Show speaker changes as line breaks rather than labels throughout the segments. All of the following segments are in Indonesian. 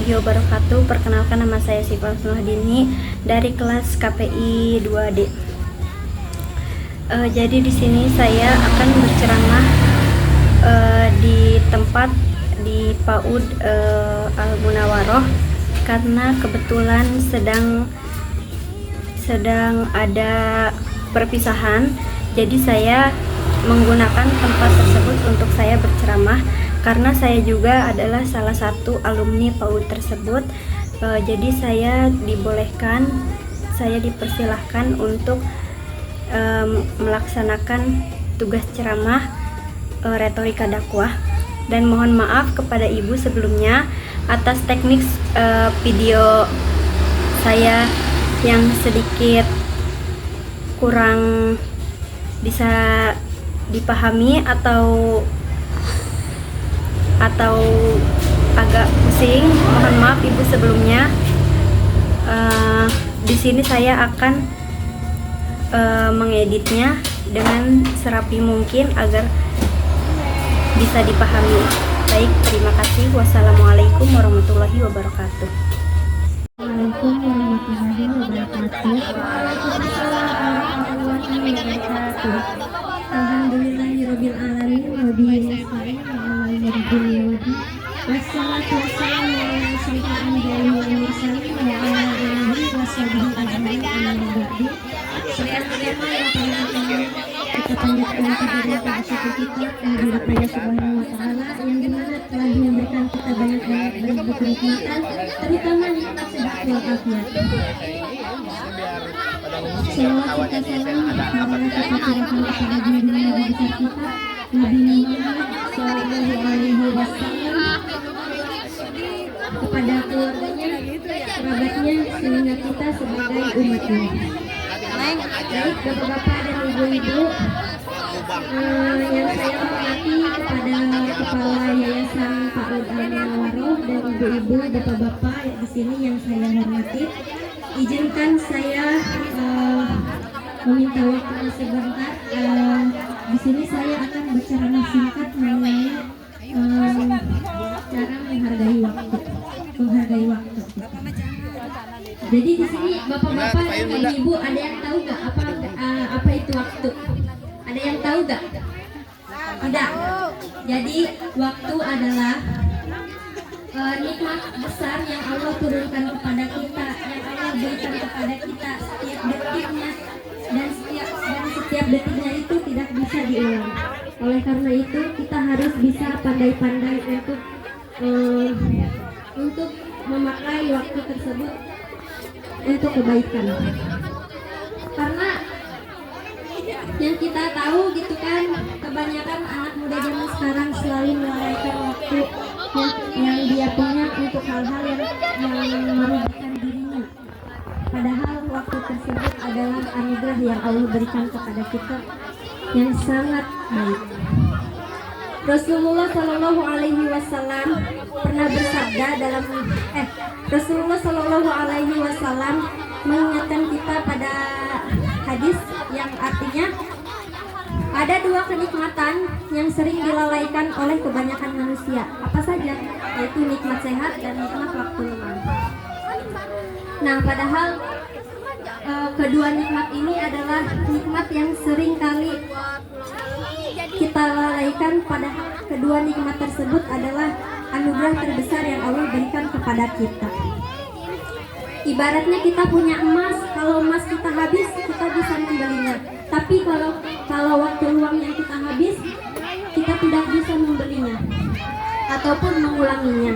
warahmatullahi wabarakatuh. Perkenalkan, nama saya Syifa Husnuhadini dari kelas KPI 2D. Jadi di sini saya akan berceramah di tempat di PAUD Al Munawaroh karena kebetulan sedang ada perpisahan. Jadi saya menggunakan tempat tersebut untuk saya berceramah karena saya juga adalah salah satu alumni PAUD tersebut. Jadi saya dipersilahkan untuk melaksanakan tugas ceramah retorika dakwah, dan mohon maaf kepada ibu sebelumnya atas teknik video saya yang sedikit kurang bisa dipahami atau agak pusing. Mohon maaf ibu sebelumnya. Di sini saya akan mengeditnya dengan serapi mungkin agar bisa dipahami. Baik, terima kasih. Wassalamualaikum warahmatullahi wabarakatuh.
Assalamualaikum warahmatullahi wabarakatuh. Alhamdulillahirabbil alamin wa bihi nasta'in ala umuri dunya. Wassalatu wassalamu ala asyrofil anbiya'i wal mursalin wa ala alihi washabihi ajmain amma ba'du. Pertama-tama yang paling kita panjatkan kepada syukur kita kepada Subhanahu wa taala yang dimana telah memberikan kita banyak-banyak kenikmatan, terutama nikmat sehat walafiat. Selawat kita salam kepada junjungan Nabi besar kita Nabi Muhammad Sallallahu Alaihi Wasallam, kepada keluarganya, kerabatnya, sehingga kita sebagai umatnya. Baik bapak-bapak dan ibu-ibu yang saya hormati, kepada kepala Yayasan PAUD Al Munawaroh dan ibu-ibu, bapak-bapak di sini yang saya hormati, izinkan saya meminta waktu sebentar. Di sini saya akan berceramah singkat mengenai cara menghargai waktu. Jadi di sini bapak-bapak dan ibu-ibu, ada yang tahu nggak apa itu waktu? Ada yang tahu nggak? Tidak. Jadi waktu adalah nikmat besar yang Allah turunkan kepada kita, yang Allah berikan kepada kita setiap detiknya, dan setiap detiknya itu tidak bisa diulang. Oleh karena itu kita harus bisa pandai-pandai untuk memakai waktu tersebut untuk kebaikan. Karena yang kita tahu gitu kan, kebanyakan anak muda zaman sekarang selalu melalaikan waktu yang dia punya untuk hal-hal yang merugikan dirinya. Padahal waktu tersebut adalah anugerah yang Allah berikan kepada kita yang sangat baik. Rasulullah Shallallahu Alaihi Wasallam pernah bersabda Rasulullah Shallallahu Alaihi Wasallam mengingatkan kita pada hadis yang artinya ada dua kenikmatan yang sering dilalaikan oleh kebanyakan manusia. Apa saja? Yaitu nikmat sehat dan nikmat waktu luang. Nah, padahal kedua nikmat ini adalah nikmat yang sering kali kita lalaikan. Padahal kedua nikmat tersebut adalah anugerah terbesar yang Allah berikan kepada kita. Ibaratnya kita punya emas, kalau emas kita habis, kita bisa membelinya. Tapi kalau waktu luang yang kita habis, kita tidak bisa membelinya ataupun mengulanginya.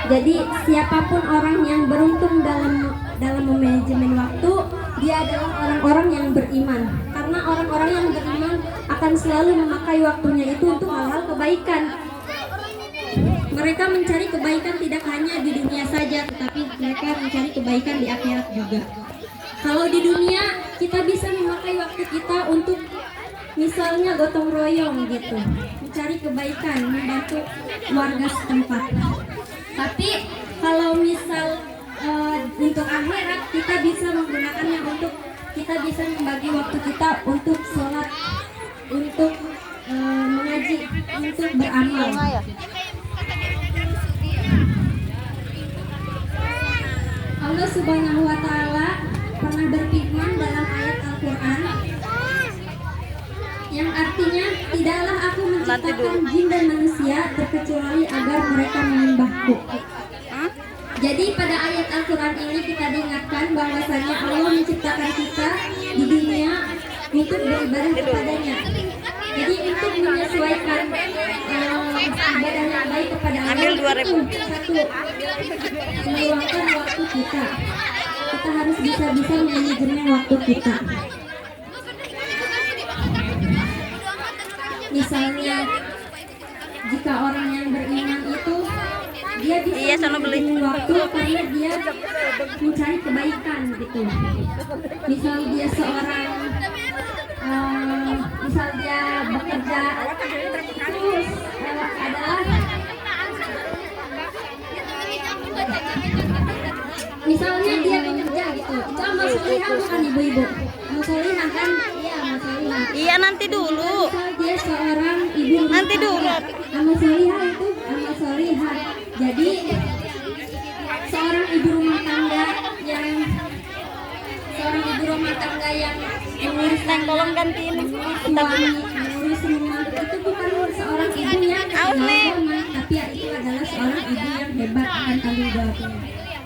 Jadi siapapun orang yang beruntung dalam memanajemen waktu, dia adalah orang-orang yang beriman. Karena orang-orang yang beriman akan selalu memakai waktunya itu untuk hal-hal kebaikan. Mereka mencari kebaikan tidak hanya di dunia saja, tetapi mereka mencari kebaikan di akhirat juga. Kalau di dunia kita bisa memakai waktu kita untuk misalnya gotong royong gitu, mencari kebaikan, membantu warga setempat. Tapi kalau misal untuk akhirat, kita bisa menggunakannya untuk kita bisa membagi waktu kita untuk sholat, untuk mengaji, untuk beramal. Subhanahu wa Ta'ala pernah berfirman dalam ayat Al-Quran yang artinya, tidaklah aku menciptakan jin dan manusia terkecuali agar mereka menyembahku. Jadi pada ayat Al-Quran ini kita diingatkan bahwasanya Allah menciptakan kita di dunia untuk beribadah kepadanya. Jadi untuk menyesuaikan ibadah yang baik kepada Allah itu satu, meluangkan waktu kita. Kita harus bisa-bisa manajemen waktu kita. Misalnya jika orang yang beriman itu dia bisa manajemen waktu karena dia mencari kebaikan gitu. Misal dia seorang misal dia bekerja terus adalah misalnya dia bekerja gitu, itu amal solihah bukan ibu-ibu? Amal solihah kan? Iya, amal solihah.
Iya, nanti dulu.
Misal dia seorang ibu rumah
Nanti dulu.
tangga, amal solihah itu amal solihah. Jadi seorang ibu rumah tangga yang mengurus
Tolong gantiin.
suami, mengurus rumah itu bukan seorang ibu yang sempurna, tapi itu adalah seorang ibu yang hebat akan tanggung jawabnya.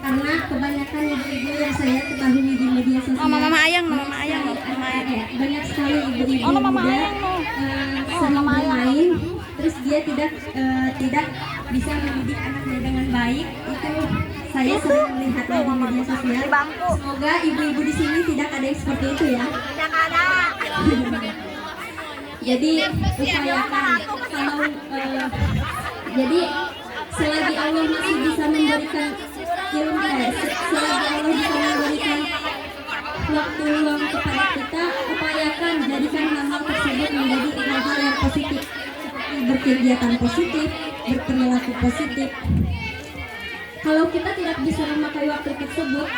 Karena kebanyakan ibu-ibu yang saya ketahui di media sosial,
Mama Ayang.
banyak sekali ibu-ibu
Mama
muda
Ayang.
sering bermain, terus dia tidak bisa mendidik anaknya dengan baik. Itu saya sering melihatnya di media sosial. Semoga ibu-ibu di sini tidak ada yang seperti itu ya. Jadi upayakan kalau jadi selagi Allah masih bisa memberikan ilmu, selagi Allah bisa memberikan waktu luang kepada kita, upayakan jadikan hal-hal tersebut menjadi hal-hal yang positif, seperti berkegiatan positif, berperilaku positif. Kalau kita tidak bisa memakai waktu tersebut,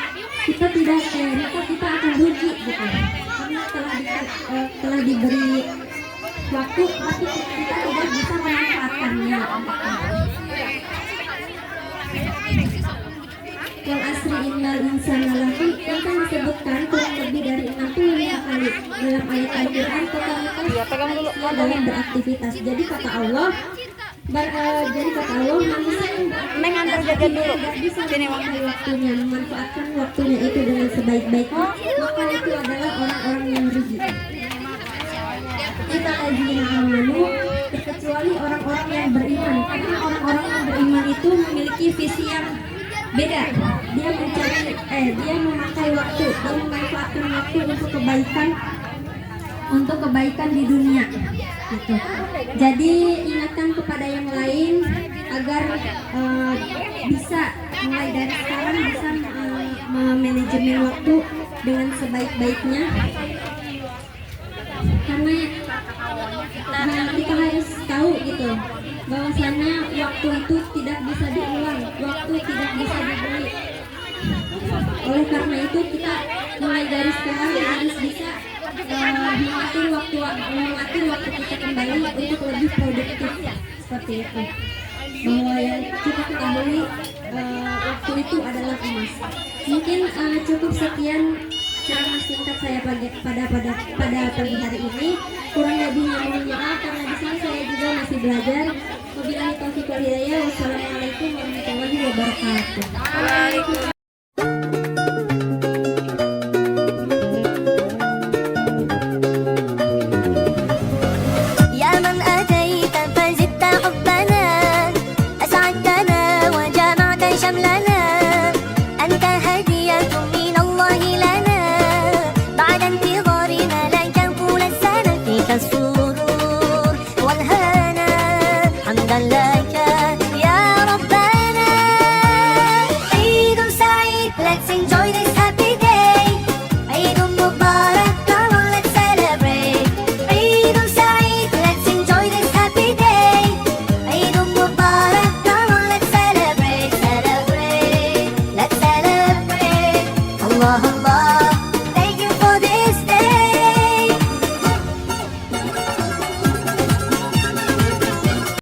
maka kita akan rugi gitu. Karena telah diberi waktu, tapi kita tidak bisa memanfaatkannya. Wal asri innal insana lafi, yang kan disebutkan kurang lebih dari 65 kali dalam ayat Al-Quran tentang dalam beraktivitas. Jadi kata Allah, manusia yang tidak bisa memakai waktunya, memanfaatkan waktunya itu dengan sebaik-baiknya, maka itu adalah orang-orang yang rugi. Kita lazina amanu, terkecuali orang-orang yang beriman, karena orang-orang yang beriman itu memiliki visi yang beda. Dia memakai waktu, dia memanfaatkan waktu untuk kebaikan di dunia gitu. Jadi ingatkan kepada yang lain agar bisa mulai dari sekarang bisa memanajemen waktu dengan sebaik-baiknya, karena kita harus tahu gitu bahwasanya waktu itu tidak bisa diulang, waktu tidak bisa dibeli. Oleh karena itu kita mulai dari sekarang harus bisa mengatur waktu kita kembali untuk lebih produktif, seperti itu. Bahwa yang kita ketahui waktu itu adalah emas. Mungkin cukup sekian ceramah singkat saya pada pagi hari ini. Kurang lebihnya mohon maaf karena di sini saya juga masih belajar. Wabillahi taufiq wal hidayah. Wassalamualaikum warahmatullahi wabarakatuh.
Allah